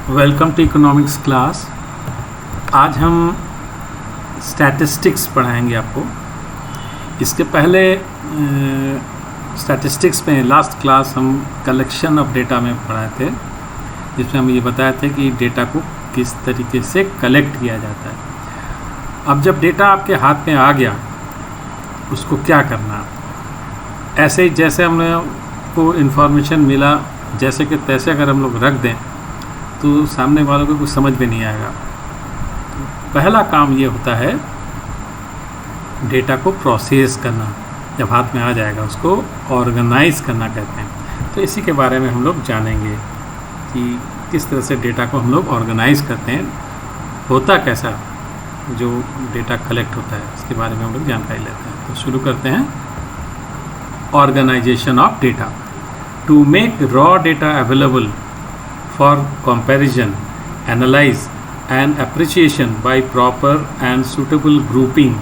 Welcome to economics class. आज हम statistics पढ़ाएंगे आपको। इसके पहले स्टैटिस्टिक्स में लास्ट क्लास हम कलेक्शन ऑफ डेटा में पढ़ाए थे, जिसमें हम ये बताए थे कि डेटा को किस तरीके से कलेक्ट किया जाता है। अब जब डेटा आपके हाथ में आ गया, उसको क्या करना। ऐसे ही जैसे हमने को इन्फॉर्मेशन मिला, जैसे कि तैसे अगर हम लोग रख दें तो सामने वालों को कुछ समझ में नहीं आएगा। पहला काम ये होता है डेटा को प्रोसेस करना। जब हाथ में आ जाएगा उसको ऑर्गेनाइज करना कहते हैं। तो इसी के बारे में हम लोग जानेंगे कि किस तरह से डेटा को हम लोग ऑर्गेनाइज करते हैं, होता कैसा जो डेटा कलेक्ट होता है, इसके बारे में हम लोग जानकारी लेते हैं। तो शुरू करते हैं। Organisation of data. To make raw data available for comparison, analyze and appreciation by proper and suitable grouping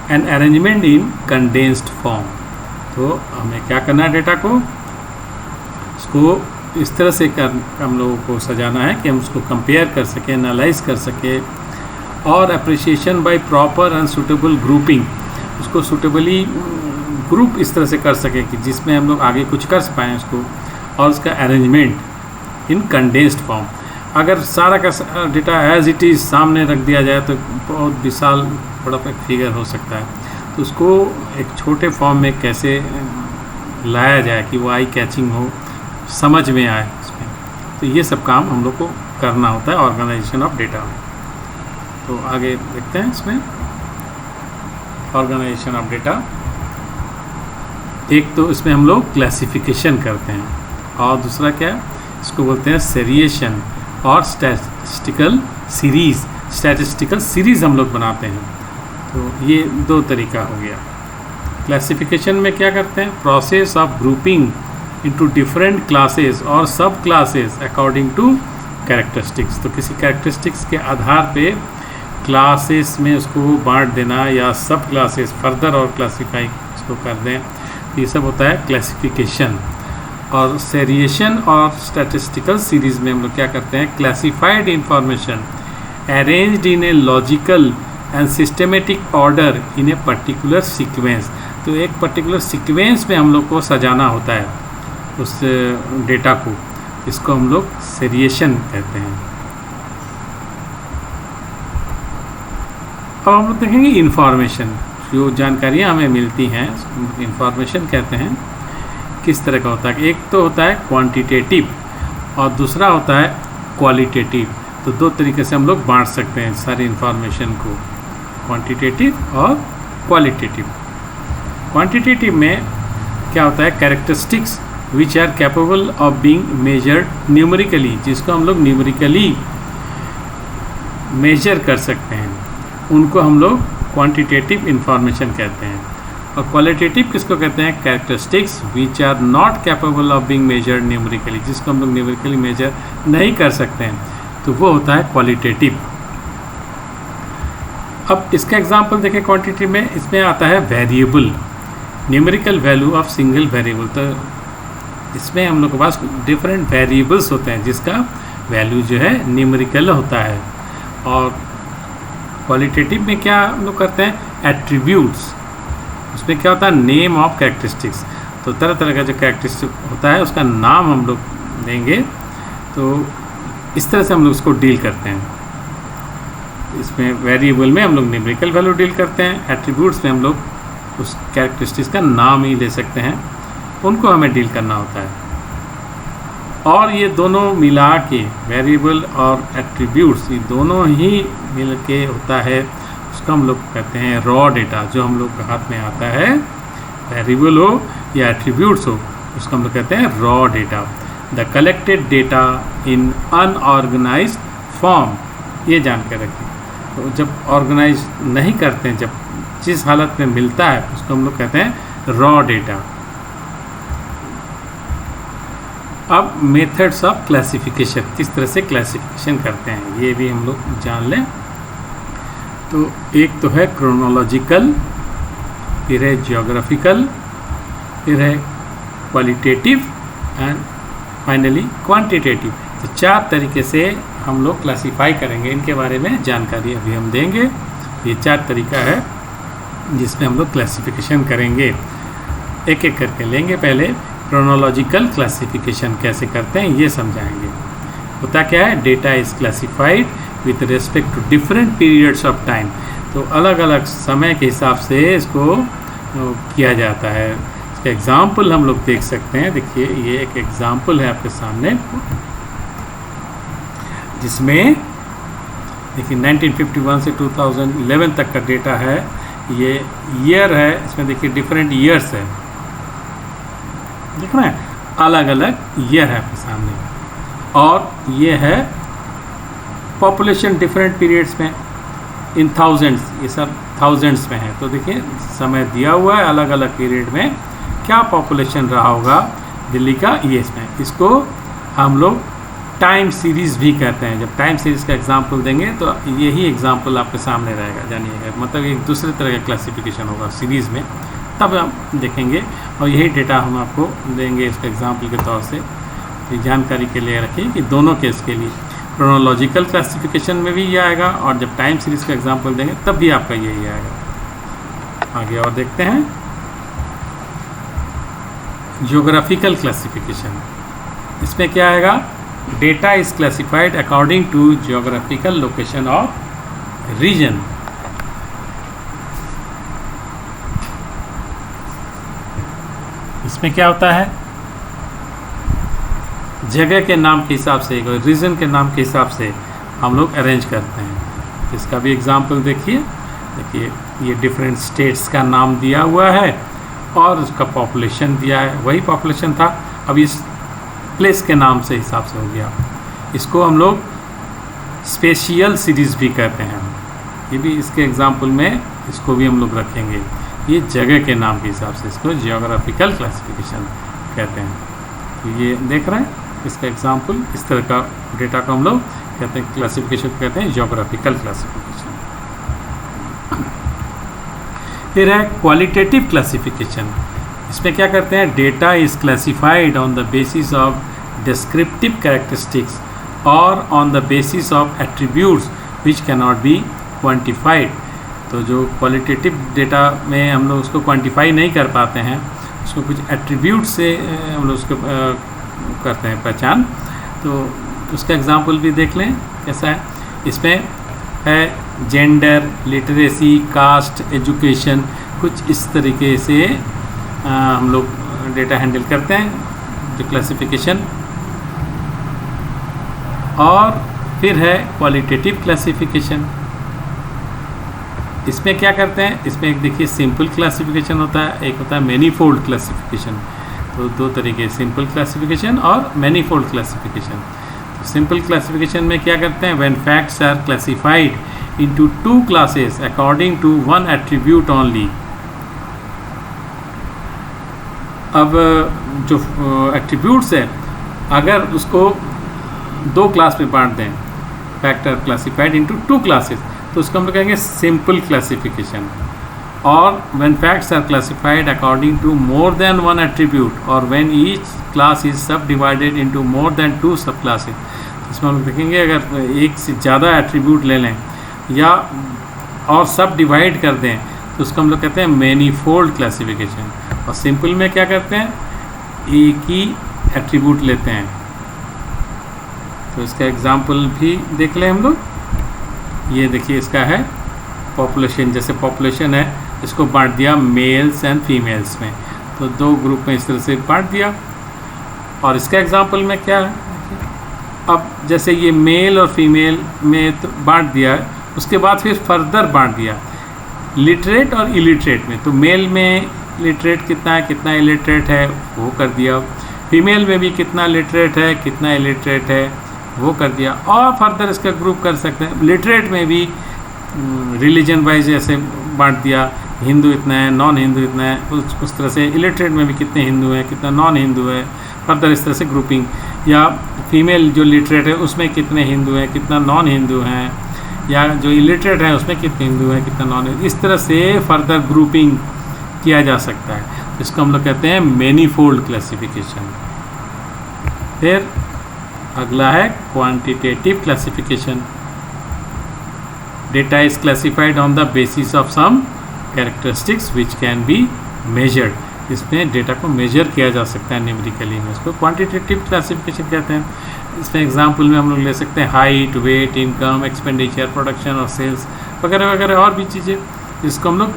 and arrangement in condensed form। तो हमें क्या करना है, डेटा को उसको इस तरह से हम लोगों को सजाना है कि हम उसको कंपेयर कर सकें, एनालाइज कर सकें और appreciation by proper and suitable grouping, उसको सुटेबली ग्रुप इस तरह से कर सकें कि जिसमें हम लोग आगे कुछ कर पाएँ उसको, और उसका अरेंजमेंट इन कंडेंस्ड फॉर्म। अगर सारा का डेटा एज इट इज़ सामने रख दिया जाए तो बहुत विशाल बड़ा एक फिगर हो सकता है। तो उसको एक छोटे फॉर्म में कैसे लाया जाए कि वो आई कैचिंग हो, समझ में आए उसमें। तो ये सब काम हम लोग को करना होता है ऑर्गेनाइजेशन ऑफ डेटा में। तो आगे देखते हैं इसमें ऑर्गेनाइजेशन ऑफ डेटा। एक तो इसमें हम लोग क्लासिफिकेशन करते हैं और दूसरा क्या है, इसको बोलते हैं सेरिएशन और स्टैटिस्टिकल सीरीज़। स्टैटिस्टिकल सीरीज़ हम लोग बनाते हैं। तो ये दो तरीका हो गया। क्लासिफिकेशन में क्या करते हैं, process of grouping into different classes और सब क्लासेस अकॉर्डिंग टू कैरेक्टरिस्टिक्स। तो किसी कैरेक्टरिस्टिक्स के आधार पे क्लासेस में उसको बांट देना या सब क्लासेस फर्दर और क्लासीफाई उसको कर दें, तो ये सब होता है क्लासिफिकेशन। और सेरिएशन और स्टैटिस्टिकल सीरीज़ में हम लोग क्या करते हैं, classified information arranged in a logical and systematic order in a particular sequence. तो एक पर्टिकुलर सीक्वेंस में हम लोग को सजाना होता है उस डेटा को, इसको हम लोग सेरिएशन कहते हैं। अब हम लोग देखेंगे इंफॉर्मेशन, जो जानकारियाँ हमें मिलती हैं उसको इंफॉर्मेशन कहते हैं। किस तरह का होता है, एक तो होता है क्वांटिटेटिव और दूसरा होता है क्वालिटेटिव। तो दो तरीके से हम लोग बांट सकते हैं सारी इंफॉर्मेशन को, क्वांटिटेटिव और क्वालिटेटिव। क्वांटिटेटिव में क्या होता है, characteristics which are capable of being measured numerically, जिसको हम लोग न्यूमेरिकली मेजर कर सकते हैं, उनको हम लोग क्वांटिटेटिव इंफॉर्मेशन कहते हैं। और क्वालिटेटिव किसको कहते हैं, characteristics which are not capable of being measured numerically, जिसको हम लोग न्यूमेरिकली मेजर नहीं कर सकते हैं, तो वो होता है क्वालिटेटिव। अब इसका एग्जांपल देखें क्वांटिटेटिव में, इसमें आता है variable, numerical value of single variable. तो इसमें हम लोग के पास डिफरेंट वेरिएबल्स होते हैं जिसका वैल्यू जो है न्यूमेरिकल होता है। और क्वालिटेटिव में क्या हम लोग करते हैं, एट्रीब्यूट्स, उसमें क्या होता है, नेम ऑफ कैरेक्टरिस्टिक्स। तो तरह तरह का जो कैरेक्टरिस्टिक होता है उसका नाम हम लोग देंगे। तो इस तरह से हम लोग उसको डील करते हैं। इसमें वेरिएबल में हम लोग न्यूमेरिकल वैल्यू डील करते हैं, एट्रीब्यूट्स में हम लोग उस कैरेक्टरिस्टिक्स का नाम ही ले सकते हैं, उनको हमें डील करना होता है। और ये दोनों मिला के, वेरिएबल और एट्रीब्यूट्स, ये दोनों ही मिल के होता है, उसको हम लोग कहते हैं रॉ डेटा। जो हम लोग के हाथ में आता है, वेरिएबल हो या एट्रीब्यूट्स हो, उसको हम लोग कहते हैं raw data. The collected data in unorganised form, ये जान के रखें। तो जब ऑर्गेनाइज नहीं करते हैं, जब जिस हालत में मिलता है, उसको हम लोग कहते हैं रॉ डेटा। अब मेथड्स ऑफ क्लासिफिकेशन, किस तरह से क्लासिफिकेशन करते हैं, ये भी हम लोग जान लें। तो एक तो है क्रोनोलॉजिकल, फिर है जियोग्राफिकल, फिर है क्वालिटेटिव एंड फाइनली क्वांटिटेटिव। तो चार तरीके से हम लोग क्लासीफाई करेंगे, इनके बारे में जानकारी अभी हम देंगे। ये 4 तरीका है जिसमें हम लोग क्लासिफिकेशन करेंगे, एक एक करके लेंगे। पहले क्रोनोलॉजिकल क्लासिफिकेशन कैसे करते हैं ये समझाएंगे। होता क्या है, data is classified with respect to different periods of time. तो अलग अलग समय के हिसाब से इसको किया जाता है। इसका एग्जाम्पल हम लोग देख सकते हैं। देखिए ये एक एग्जाम्पल है आपके सामने, जिसमें देखिए 1951 से 2011 तक का डेटा है। ये ईयर है, इसमें देखिए डिफरेंट ईयर्स है, देख रहे हैं, अलग अलग ईयर है आपके सामने। और ये है पॉपुलेशन डिफरेंट पीरियड्स में इन थाउजेंड्स, ये सब थाउजेंड्स में है। तो देखिए समय दिया हुआ है, अलग अलग पीरियड में क्या पॉपुलेशन रहा होगा दिल्ली का, ये इसमें, इसको हम लोग टाइम सीरीज़ भी कहते हैं। जब टाइम सीरीज़ का एग्जांपल देंगे तो यही एग्जांपल आपके सामने रहेगा, जानिएगा। मतलब एक दूसरे तरह का क्लासिफिकेशन होगा सीरीज़ में, तब हम देखेंगे। और यही डेटा हम आपको देंगे इसका एग्जांपल के तौर से, तो जानकारी के लिए रखिए कि दोनों केस के लिए क्रोनोलॉजिकल क्लासिफिकेशन में भी ये आएगा, और जब टाइम सीरीज़ का एग्जांपल देंगे तब भी आपका यही आएगा। आगे और देखते हैं ज्योग्राफिकल क्लासिफिकेशन। इसमें क्या आएगा, data is classified according to geographical location of region. इसमें क्या होता है, जगह के नाम के हिसाब से, रीजन के नाम के हिसाब से हम लोग अरेंज करते हैं। इसका भी एग्जांपल देखिए ये डिफरेंट स्टेट्स का नाम दिया हुआ है और उसका पॉपुलेशन दिया है, वही पॉपुलेशन था, अब इस प्लेस के नाम से हिसाब से हो गया। इसको हम लोग स्पेशियल सीरीज़ भी कहते हैं। ये भी इसके एग्जांपल में इसको भी हम लोग रखेंगे। ये जगह के नाम के हिसाब से इसको जियोग्राफिकल क्लासिफिकेशन कहते हैं। तो ये देख रहे हैं इसका एग्जांपल, इस तरह का डेटा को हम लोग कहते हैं क्लासिफिकेशन कहते हैं जियोग्राफिकल क्लासिफिकेशन। फिर है क्वालिटेटिव क्लासिफिकेशन। इसमें क्या करते हैं, data is classified on the basis of descriptive characteristics और on the basis of attributes which can not be quantified. तो जो क्वालिटेटिव डेटा में हम लोग उसको क्वान्टिफाई नहीं कर पाते हैं, उसको कुछ एट्रीब्यूट से हम लोग उसको करते हैं पहचान। तो उसका एग्जांपल भी देख लें कैसा है। इसमें है जेंडर, लिटरेसी, कास्ट, एजुकेशन, कुछ इस तरीके से हम लोग डेटा हैंडल करते हैं जो क्लासिफिकेशन। और फिर है क्वालिटेटिव क्लासिफिकेशन। इसमें क्या करते हैं, इसमें एक देखिए सिंपल क्लासिफिकेशन होता है, एक होता है मैनीफोल्ड क्लासिफिकेशन। तो दो तरीके, सिंपल क्लासिफिकेशन और मैनीफोल्ड क्लासिफिकेशन। तो सिंपल क्लासिफिकेशन में क्या करते हैं, when facts are classified into 2 classes according to 1 attribute only. अब जो एट्रीब्यूट्स है अगर उसको 2 क्लास में बांट दें, fact are classified into 2 classes, तो उसको हम लोग कहेंगे सिंपल क्लासिफिकेशन। और when facts are classified according to more than 1 attribute और when each class is sub divided into more than 2 sub classes, इसमें हम लोग देखेंगे अगर एक से ज़्यादा एट्रीब्यूट ले लें या और सब डिवाइड कर दें तो उसको हम लोग कहते हैं मैनीफोल्ड क्लासिफिकेशन। और सिंपल में क्या करते हैं, एक ही एट्रीब्यूट लेते हैं। तो इसका एग्जांपल भी देख लें हम लोग। ये देखिए इसका है पॉपुलेशन, जैसे पॉपुलेशन है इसको बांट दिया मेल्स एंड फीमेल्स में, तो 2 ग्रुप में इस तरह से बांट दिया। और इसका एग्जांपल में क्या है, अब जैसे ये मेल और फीमेल में तो बांट दिया, उसके बाद फिर फर्दर बांट दिया लिटरेट और इलिटरेट में। तो मेल में लिटरेट कितना है, कितना इलिटरेट है वो कर दिया, फीमेल में भी कितना लिटरेट है, कितना इलिटरेट है वो कर दिया। और फर्दर इसका ग्रुप कर सकते हैं, लिटरेट में भी रिलीजन वाइज ऐसे बांट दिया, हिंदू इतना है, नॉन हिंदू इतना है, उस तरह से इलिटरेट में भी कितने हिंदू हैं, कितना नॉन हिंदू है, फर्दर इस तरह से ग्रुपिंग। या फीमेल जो लिटरेट है उसमें कितने हिंदू हैं, कितना नॉन हिंदू हैं, या जो इलिटरेट है उसमें कितने हिंदू हैं, कितना नॉन हिंदू, इस तरह से फर्दर ग्रुपिंग किया जा सकता है। इसको हम लोग कहते हैं मैनीफोल्ड क्लासिफिकेशन। फिर अगला है quantitative classification. Data is classified on the basis of some characteristics which can be measured. इसमें डेटा को मेजर किया जा सकता है न्यूमेरिकली में, उसको क्वांटिटेटिव क्लासिफिकेशन कहते हैं। इसमें एग्जांपल में हम लोग ले सकते हैं height, weight, income, expenditure, production और सेल्स वगैरह वगैरह और भी चीज़ें जिसको हम लोग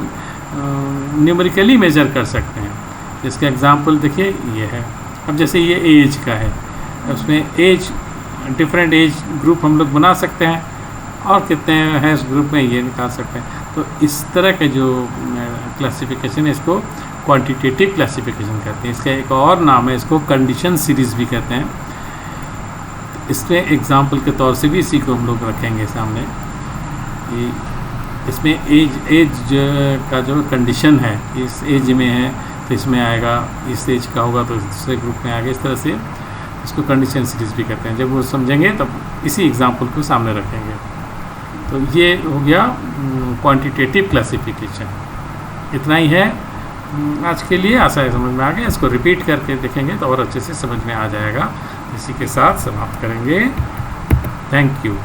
न्यूमेरिकली मेजर कर सकते हैं। इसका एग्जांपल देखिए ये है। अब जैसे ये एज का है, उसमें एज डिफरेंट एज ग्रुप हम लोग बना सकते हैं और कितने हैं इस ग्रुप में ये निकाल सकते हैं। तो इस तरह के जो क्लासिफिकेशन है इसको क्वांटिटेटिव क्लासिफिकेशन कहते हैं। इसका एक और नाम है, इसको कंडीशन सीरीज़ भी कहते हैं। इसमें एग्जाम्पल के तौर से भी इसी को हम लोग रखेंगे सामने। इसमें एज का जो कंडीशन है, इस एज में है तो इसमें आएगा, इस एज का होगा तो दूसरे ग्रुप में आएगा। इस तरह से इसको कंडीशन सीरीज़ भी कहते हैं। जब वो समझेंगे तब इसी एग्जाम्पल को सामने रखेंगे। तो ये हो गया क्वांटिटेटिव क्लासिफिकेशन। इतना ही है आज के लिए, आशा है समझ में आ गया। इसको रिपीट करके देखेंगे तो और अच्छे से समझ में आ जाएगा। इसी के साथ समाप्त करेंगे। Thank you.